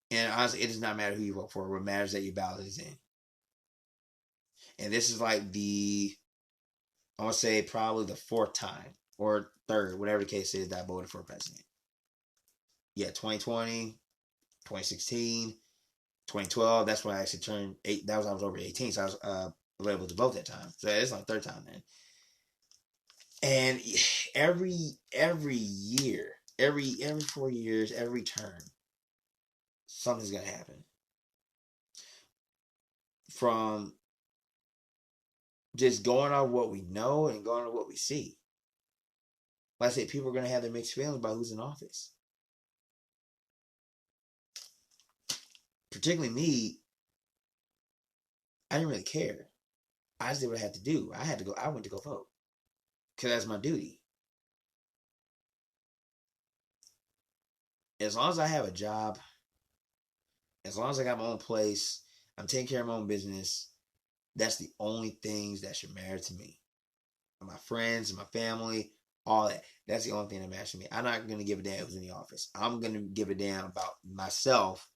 And honestly, it does not matter who you vote for. What matters is that your ballot is in. And this is like I want to say probably the fourth time or third, whatever the case is, that I voted for president. Yeah, 2020, 2016, 2012. That's when I actually turned 8. I was over 18, so I was able to vote that time. So it's like third time then. And every year, every 4 years, every term, something's gonna happen. From just going on what we know and going on what we see. Like I said, people are gonna have their mixed feelings about who's in office. Particularly me, I didn't really care. I just did what I had to do. I went to go vote. Because that's my duty. As long as I have a job, as long as I got my own place, I'm taking care of my own business, that's the only things that should matter to me. My friends and my family, all that. That's the only thing that matters to me. I'm not going to give a damn who's in the office. I'm going to give a damn about myself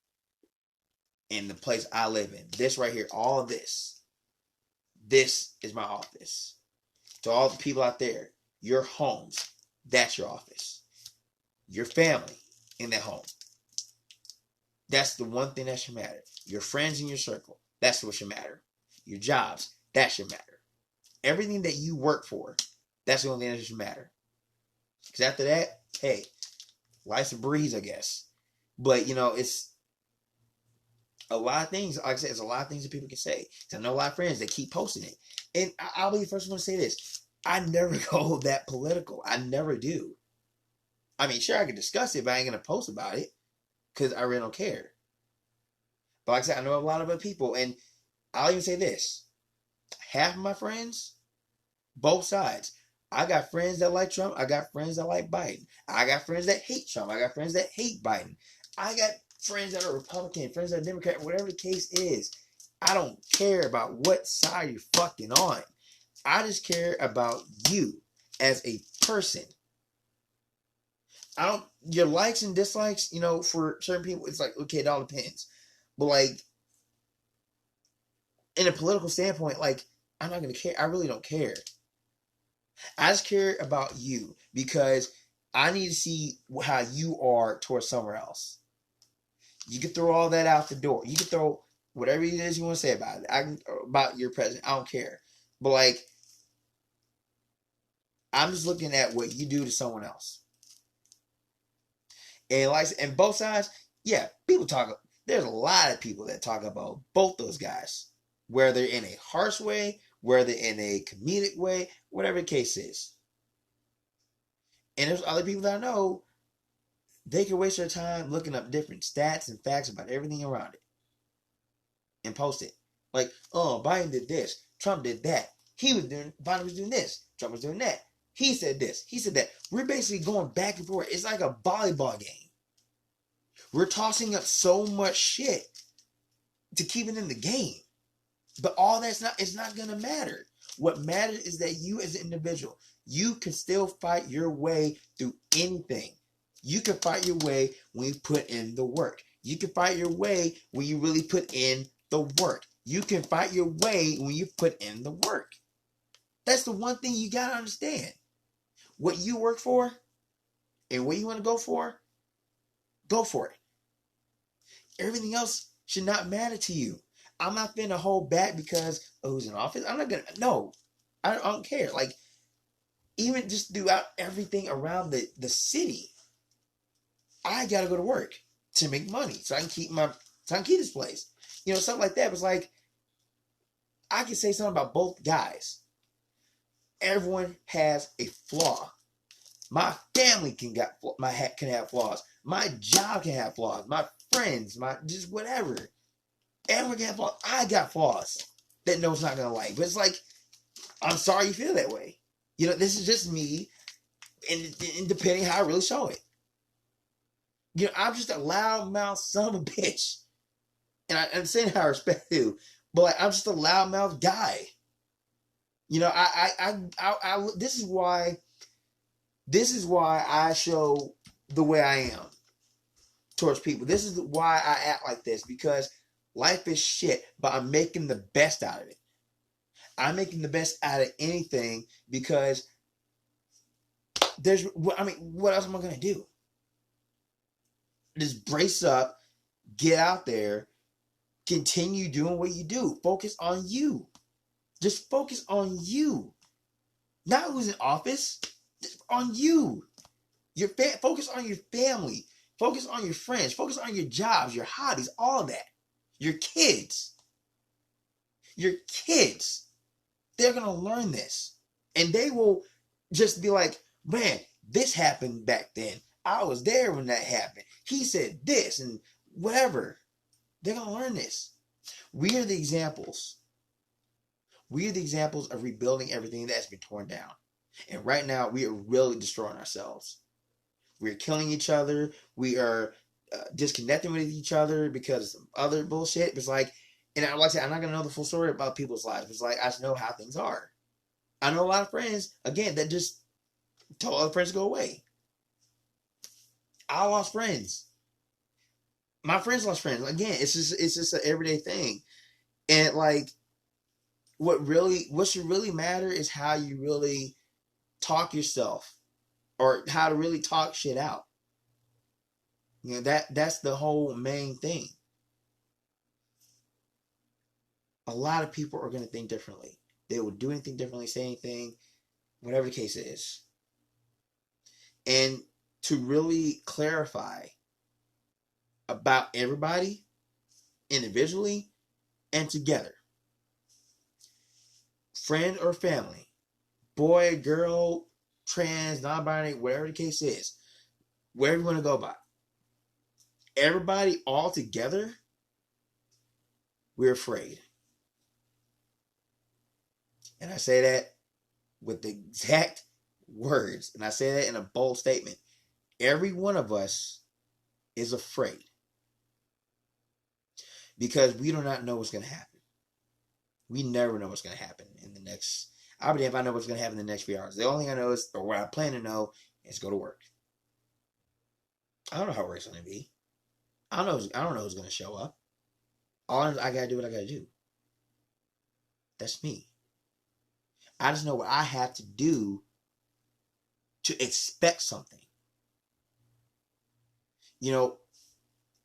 and the place I live in. This right here, all of this. This is my office. To all the people out there, your homes, that's your office. Your family in that home. That's the one thing that should matter. Your friends in your circle, that's what should matter. Your jobs, that should matter. Everything that you work for, that's the only thing that should matter. Because after that, hey, life's a breeze, I guess. But, it's a lot of things. Like I said, it's a lot of things that people can say. I know a lot of friends that keep posting it. And I'll be the first one to say this. I never go that political. I never do. I mean, sure, I can discuss it, but I ain't going to post about it because I really don't care. But like I said, I know a lot of other people, and I'll even say this. Half of my friends, both sides. I got friends that like Trump. I got friends that like Biden. I got friends that hate Trump. I got friends that hate Biden. I got friends that are Republican, friends that are Democrat, whatever the case is. I don't care about what side you're fucking on. I just care about you as a person. I don't, your likes and dislikes, you know, for certain people, it's like, okay, it all depends. But like, in a political standpoint, like, I'm not going to care. I really don't care. I just care about you because I need to see how you are towards somewhere else. You can throw all that out the door. You can throw whatever it is you want to say about it. About your president. I don't care. But like, I'm just looking at what you do to someone else. And like, and both sides, yeah, people talk. There's a lot of people that talk about both those guys, whether in a harsh way, whether in a comedic way, whatever the case is. And there's other people that I know, they can waste their time looking up different stats and facts about everything around it and post it. Like, oh, Biden did this, Trump did that. Biden was doing this, Trump was doing that. He said this, he said that. We're basically going back and forth. It's like a volleyball game. We're tossing up so much shit to keep it in the game. But all that's not, it's not going to matter. What matters is that you as an individual, you can still fight your way through anything. You can fight your way when you put in the work. You can fight your way when you really put in the work. You can fight your way when you put in the work. That's the one thing you got to understand. What you work for and what you want to go for it. Everything else should not matter to you. I'm not finna hold back because who's in office. I'm not gonna. No, I don't care. Like, even just throughout everything around the city, I gotta go to work to make money so I can keep this place. You know, something like that. It was like, I can say something about both guys. Everyone has a flaw. My family can have flaws. My job can have flaws. My friends, my just whatever. Everyone can have flaws. I got flaws that no one's not gonna like. But it's like, I'm sorry you feel that way. You know, this is just me, and depending how I really show it. You know, I'm just a loudmouth son of a bitch. And I'm saying how I respect you, but like, I'm just a loudmouth guy. You know, this is why I show the way I am towards people. This is why I act like this, because life is shit, but I'm making the best out of it. I'm making the best out of anything because what else am I going to do? Just brace up, get out there, continue doing what you do. Focus on you. Just focus on you. Not who's in office. Just on you. Focus on your family. Focus on your friends. Focus on your jobs, your hobbies, all of that. Your kids. Your kids. They're going to learn this. And they will just be like, man, this happened back then. I was there when that happened. He said this and whatever. They're going to learn this. We are the examples. We are the examples of rebuilding everything that's been torn down. And right now, we are really destroying ourselves. We're killing each other. We are disconnecting with each other because of other bullshit. It's like, and like I said, I'm not going to know the full story about people's lives. It's like, I just know how things are. I know a lot of friends, again, that just told other friends to go away. I lost friends. My friends lost friends. Again, it's just an everyday thing. And like, what should really matter is how you really talk yourself, or how to really talk shit out. You know, that's the whole main thing. A lot of people are going to think differently. They will do anything differently, say anything, whatever the case is. And to really clarify about everybody individually and together, friend or family, boy, girl, trans, non-binary, whatever the case is, wherever you want to go by, everybody all together, we're afraid. And I say that with the exact words, and I say that in a bold statement. Every one of us is afraid because we do not know what's going to happen. We never know what's going to happen in the next. I believe I know what's going to happen in the next few hours. The only thing I know is, or what I plan to know, is go to work. I don't know how it's gonna be. I don't know who's gonna show up. I gotta do what I gotta do. That's me. I just know what I have to do to expect something. You know,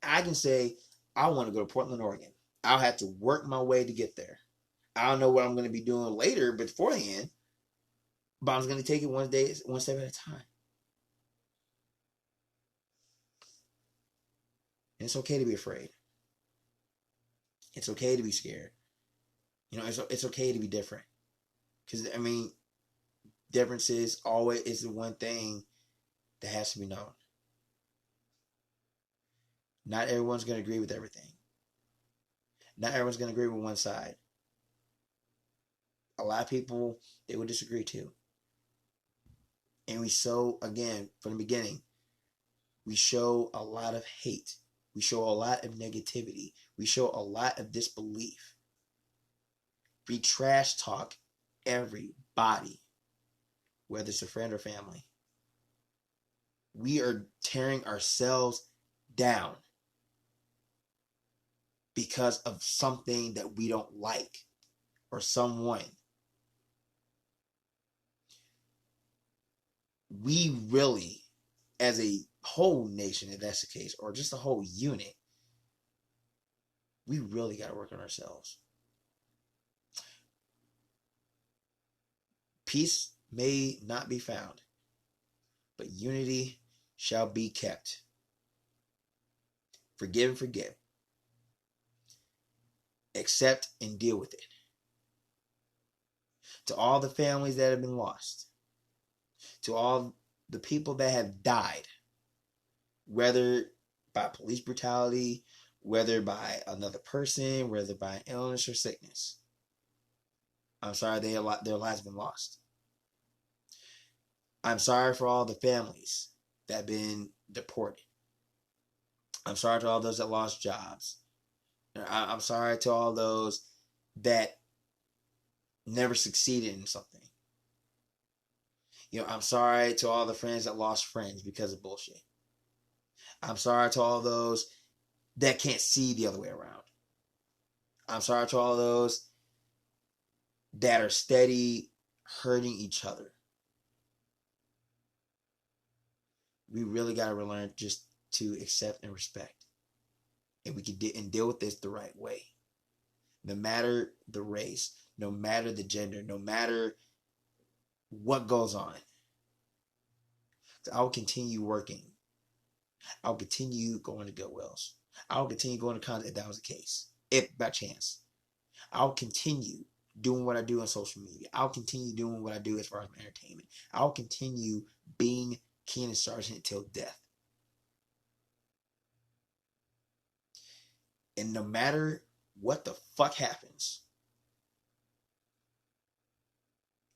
I can say I want to go to Portland, Oregon. I'll have to work my way to get there. I don't know what I'm going to be doing later beforehand, but I'm going to take it one day, one step at a time. And it's okay to be afraid. It's okay to be scared. You know, it's okay to be different. Because, I mean, differences always is the one thing that has to be known. Not everyone's going to agree with everything. Not everyone's going to agree with one side. A lot of people, they will disagree too. And we show, again, from the beginning, we show a lot of hate. We show a lot of negativity. We show a lot of disbelief. We trash talk everybody, whether it's a friend or family. We are tearing ourselves down because of something that we don't like or someone. We really, as a whole nation, if that's the case, or just a whole unit, we really got to work on ourselves. Peace may not be found, but unity shall be kept. Forgive and forget. Accept and deal with it. To all the families that have been lost, to all the people that have died, whether by police brutality, whether by another person, whether by illness or sickness, I'm sorry their lives have been lost. I'm sorry for all the families that have been deported. I'm sorry to all those that lost jobs. I'm sorry to all those that never succeeded in something. You know, I'm sorry to all the friends that lost friends because of bullshit. I'm sorry to all those that can't see the other way around. I'm sorry to all those that are steady hurting each other. We really got to learn just to accept and respect. And we can deal with this the right way. No matter the race, no matter the gender, no matter what goes on. So I will continue working. I'll continue going to Goodwills. I'll continue going to concerts if that was the case. If by chance. I'll continue doing what I do on social media. I'll continue doing what I do as far as my entertainment. I'll continue being Keenan Sargent until death. And no matter what the fuck happens,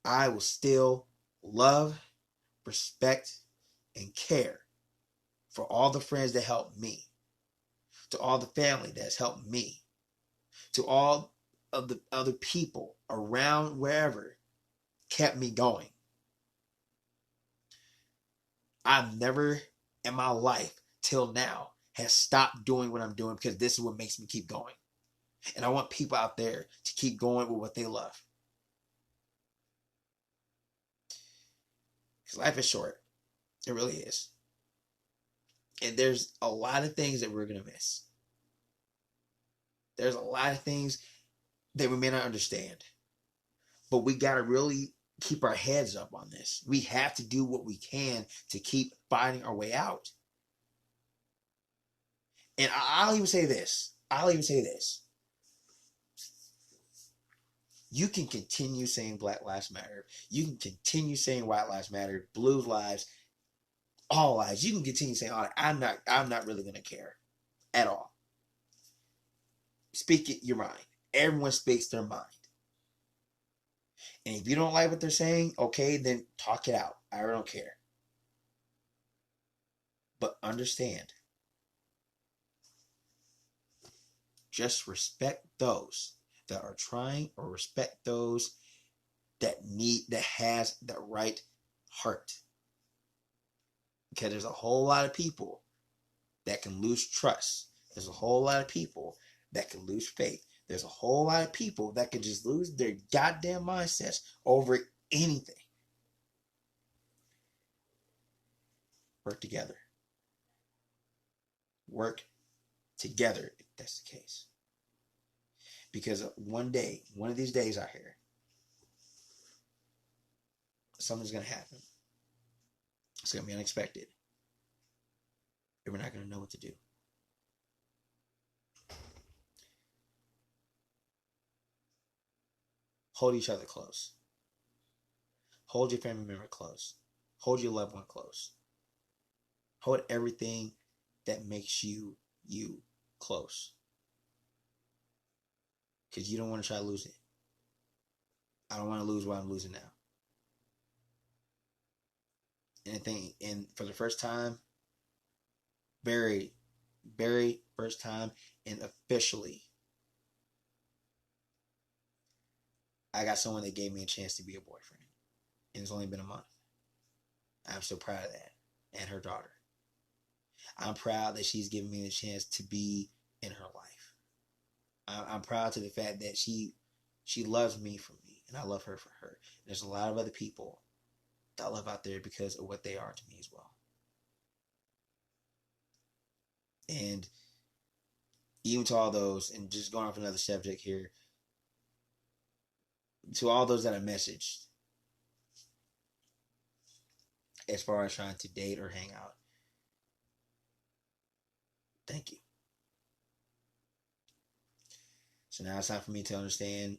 I will still love, respect, and care for all the friends that helped me, to all the family that's helped me, to all of the other people around wherever kept me going. I've never in my life till now has stopped doing what I'm doing because this is what makes me keep going. And I want people out there to keep going with what they love. Because life is short. It really is. And there's a lot of things that we're going to miss. There's a lot of things that we may not understand. But we got to really keep our heads up on this. We have to do what we can to keep fighting our way out. And I'll even say this. You can continue saying Black Lives Matter. You can continue saying White Lives Matter, Blue Lives, all lives. You can continue saying all that. I'm not really going to care at all. Speak your mind. Everyone speaks their mind. And if you don't like what they're saying, okay, then talk it out. I don't care. But understand. Just respect those that are trying, or respect those that has the right heart. Because there's a whole lot of people that can lose trust. There's a whole lot of people that can lose faith. There's a whole lot of people that can just lose their goddamn mindsets over anything. Work together. Work together if that's the case. Because one of these days out here, something's going to happen. It's going to be unexpected. And we're not going to know what to do. Hold each other close. Hold your family member close. Hold your loved one close. Hold everything that makes you close. Because you don't want to try to lose it. I don't want to lose what I'm losing now. And for the first time, very first time, and officially, I got someone that gave me a chance to be a boyfriend. And it's only been a month. I'm so proud of that. And her daughter. I'm proud that she's given me the chance to be in her life. I'm proud to the fact that she loves me for me, and I love her for her. There's a lot of other people that I love out there because of what they are to me as well. And even to all those, and just going off another subject here, to all those that I messaged as far as trying to date or hang out, thank you. So now it's time for me to understand.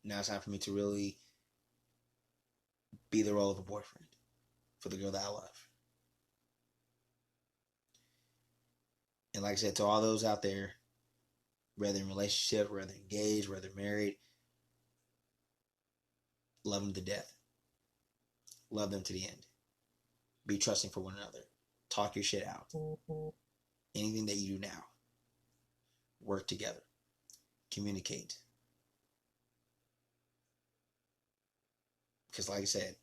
Now it's time for me to really be the role of a boyfriend for the girl that I love. And like I said, to all those out there, whether in relationship, whether engaged, whether married, love them to death. Love them to the end. Be trusting for one another. Talk your shit out. Anything that you do now, work together. Communicate. Because like I said,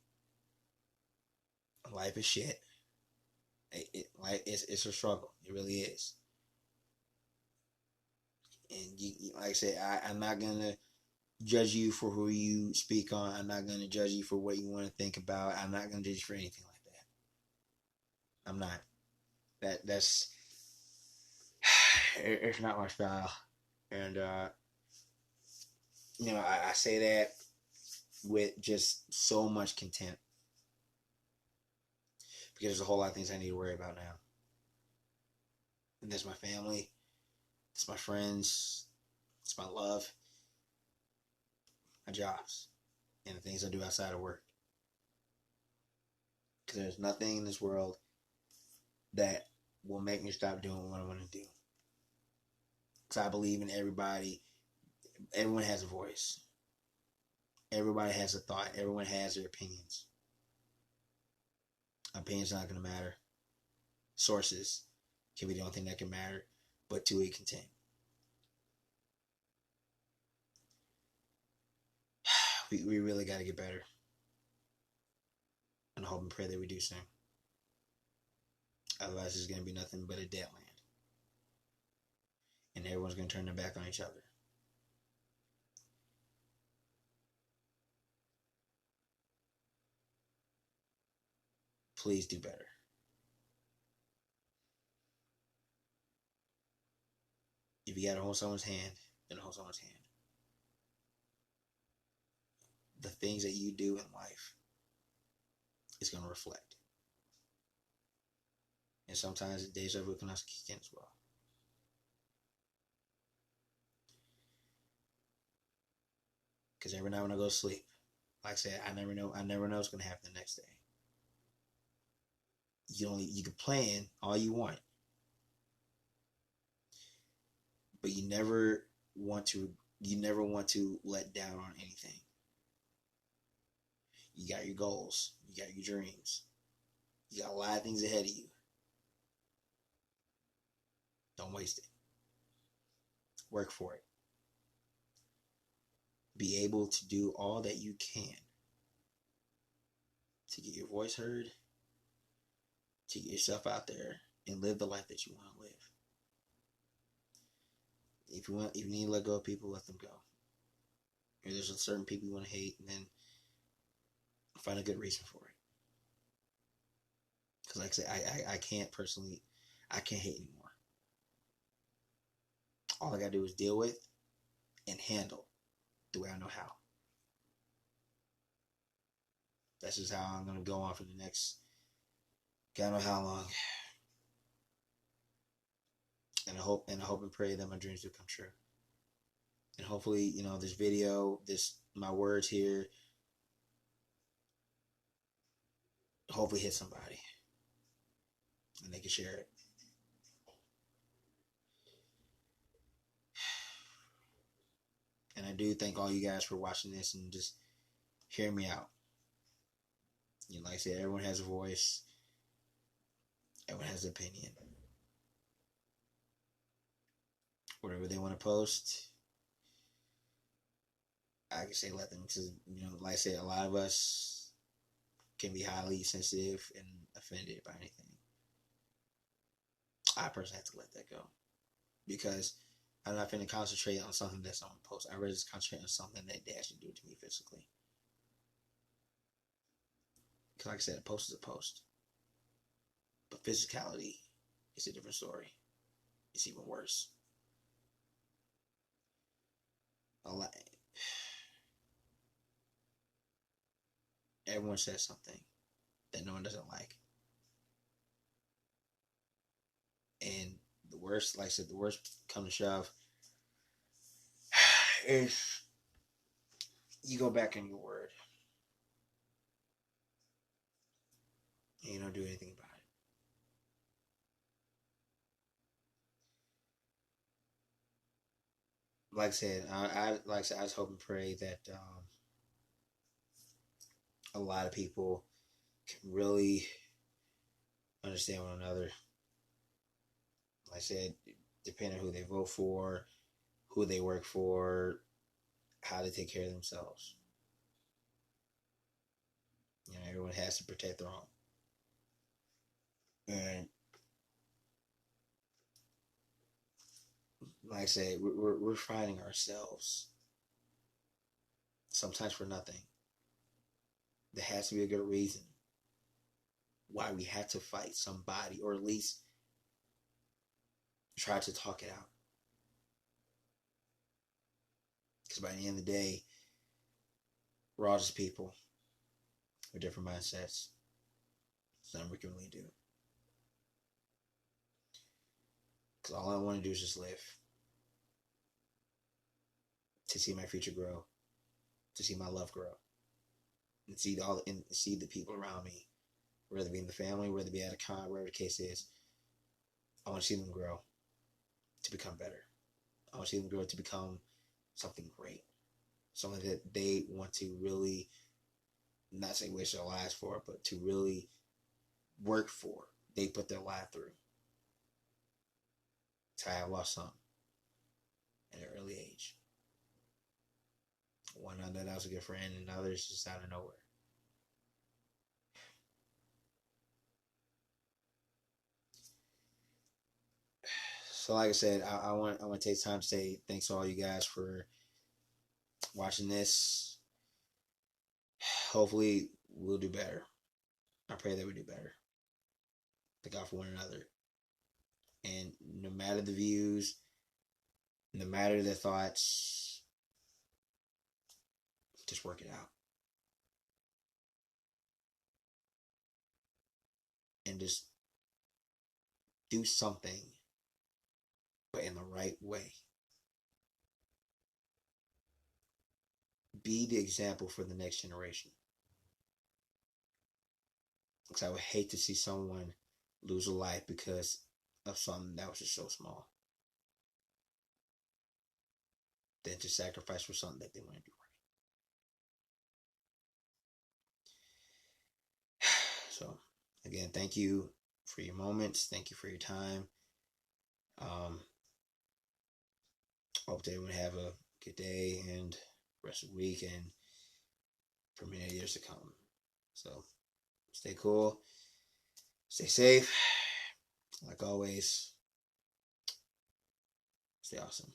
life is shit. It's a struggle. It really is. And like I said, I'm not going to judge you for who you speak on. I'm not going to judge you for what you want to think about. I'm not going to judge you for anything like that. I'm not. That's it's not my style. And I say that with just so much contempt, because there's a whole lot of things I need to worry about now. And that's my family, it's my friends, it's my love, my jobs, and the things I do outside of work. Because there's nothing in this world that will make me stop doing what I want to do. Because I believe in everybody. Everyone has a voice. Everybody has a thought. Everyone has their opinions. Opinions are not going to matter. Sources can be the only thing that can matter, but to it content. We really got to get better. And I hope and pray that we do soon. Otherwise, it's going to be nothing but a dead land. And everyone's going to turn their back on each other. Please do better. If you got to hold someone's hand, then hold someone's hand. The things that you do in life is going to reflect. And sometimes deja vu can also kick in as well. Because every night when I go to sleep, like I said, I never know what's going to happen the next day. You can plan all you want, but you never want to let down on anything. You got your goals, you got your dreams, you got a lot of things ahead of you. Don't waste it. Work for it. Be able to do all that you can to get your voice heard, to get yourself out there, and live the life that you want to live. If you need to let go of people, let them go. If there's a certain people you want to hate, and then find a good reason for it. Because like I said, I can't personally, I can't hate anymore. All I gotta do is deal with and handle the way I know how. That's just how I'm gonna go on for the next, God know how long. And I hope and pray that my dreams do come true. And hopefully, this video, my words here, hopefully hit somebody and they can share it. And I do thank all you guys for watching this and just hearing me out. Like I said, everyone has a voice. Everyone has an opinion. Whatever they want to post, I can say let them. Because, like I said, a lot of us can be highly sensitive and offended by anything. I personally have to let that go. Because I'm not going to concentrate on something that's on post. I'd rather just concentrate on something that they actually do to me physically. Because like I said, a post is a post. But physicality is a different story. It's even worse. Everyone says something that no one doesn't like. And the worst, like I said, the worst come to shove is you go back on your word and you don't do anything about it. Like I said, I just hope and pray that a lot of people can really understand one another. Like I said, depending on who they vote for, who they work for, how they take care of themselves. Everyone has to protect their own. And like I said, we're fighting ourselves. Sometimes for nothing. There has to be a good reason why we had to fight somebody, or at least try to talk it out. Because by the end of the day, we're all just people with different mindsets. There's nothing we can really do. Because all I want to do is just live. To see my future grow. To see my love grow. And see the people around me. Whether it be in the family, whether it be at a con, whatever the case is. I want to see them grow. To become better. I want to see them grow to become something great. Something that they want to really, not say wish their lives for, but to really work for. They put their life through. So I have lost some at an early age. One that I was a good friend, and others just out of nowhere. So like I said, I want to take time to say thanks to all you guys for watching this. Hopefully we'll do better. I pray that we do better. Look out for one another. And no matter the views, no matter the thoughts, just work it out. And just do something, but in the right way. Be the example for the next generation. Because I would hate to see someone lose a life because of something that was just so small. Than to sacrifice for something that they want to do right. So, again, thank you for your moments. Thank you for your time. Hope everyone have a good day and rest of the week and for many years to come. So, stay cool, stay safe, Like always, stay awesome.